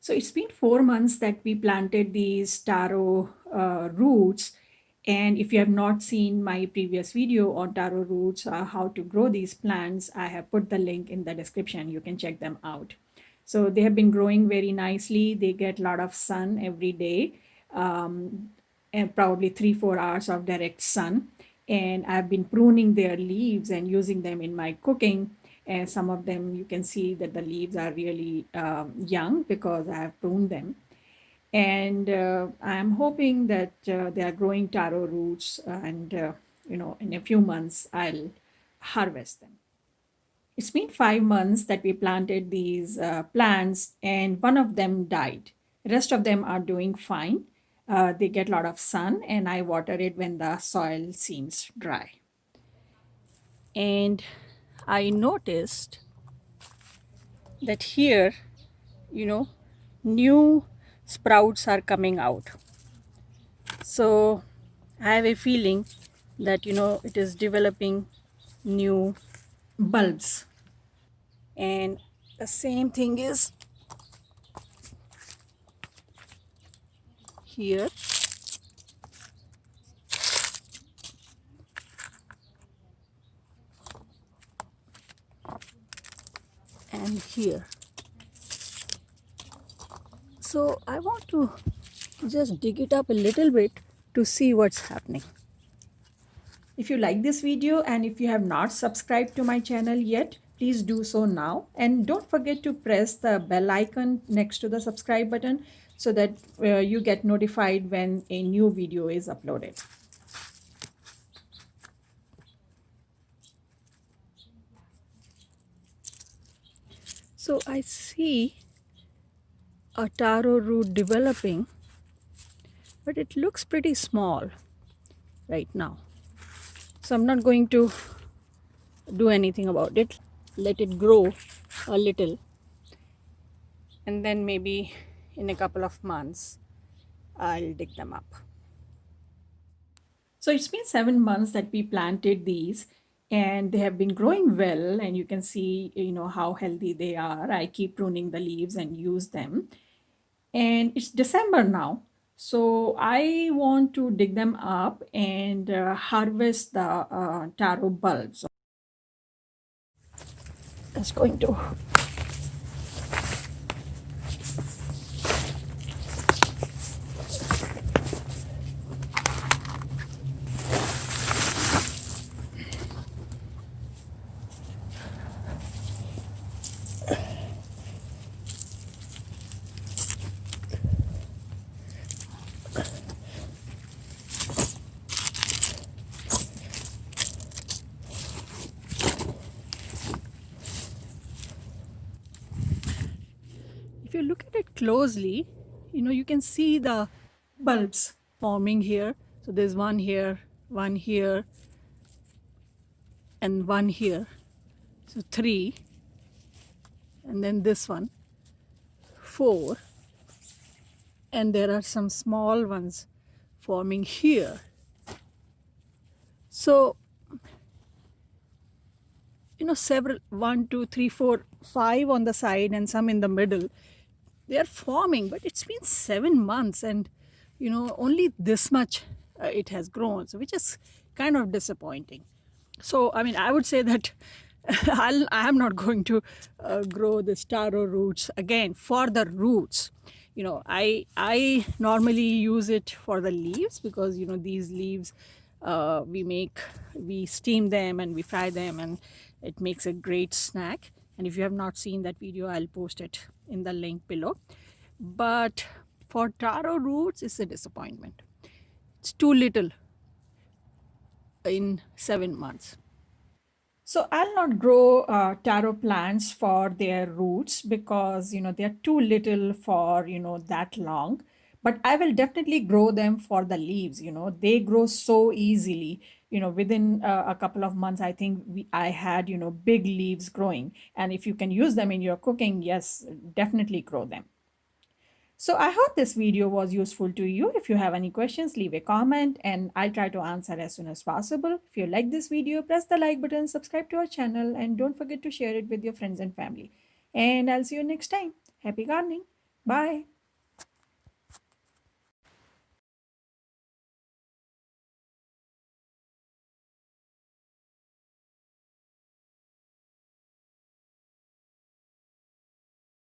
So it's been 4 months that we planted these taro roots. And if you have not seen my previous video on taro roots, how to grow these plants, I have put the link in the description. You can check them out. So they have been growing very nicely. They get a lot of sun every day, and probably 3-4 hours of direct sun. And I've been pruning their leaves and using them in my cooking. And some of them you can see that the leaves are really young because I have pruned them. And I'm hoping that they are growing taro roots, and in a few months I'll harvest them. It's been 5 months that we planted these plants, and one of them died. The rest of them are doing fine. They get a lot of sun, and I water it when the soil seems dry. And I noticed that here, you know, new sprouts are coming out. So I have a feeling that, it is developing new bulbs. And the same thing is here. And here. So I want to just dig it up a little bit to see what's happening. If you like this video and if you have not subscribed to my channel yet, please do so now. And don't forget to press the bell icon next to the subscribe button so that you get notified when a new video is uploaded. So I see a taro root developing, but it looks pretty small right now. So I'm not going to do anything about it. Let it grow a little, and then maybe in a couple of months I'll dig them up. So it's been 7 months that we planted these, and they have been growing well, and you can see how healthy they are. I keep pruning the leaves and use them. And it's December now, so I want to dig them up and harvest the taro bulbs. That's going to if you look at it closely, you can see the bulbs forming here. So there's one here, and one here. So 3, and then this one, 4, and there are some small ones forming here. So several, 1 2 3 4 5 on the side and some in the middle, they are forming. But it's been 7 months, and only this much it has grown, so which is kind of disappointing. So I would say that I am not going to grow the taro roots again for the roots. I normally use it for the leaves, because these leaves we steam them and we fry them, and it makes a great snack. And if you have not seen that video, I'll post it in the link below. But for taro roots, it's a disappointment. It's too little in 7 months. So I'll not grow taro plants for their roots, because they're too little for that long. But I will definitely grow them for the leaves. They grow so easily. Within a couple of months, I think I had big leaves growing. And if you can use them in your cooking, yes, definitely grow them. So I hope this video was useful to you. If you have any questions, leave a comment and I'll try to answer as soon as possible. If you like this video, press the like button, subscribe to our channel, and don't forget to share it with your friends and family. And I'll see you next time. Happy gardening. Bye.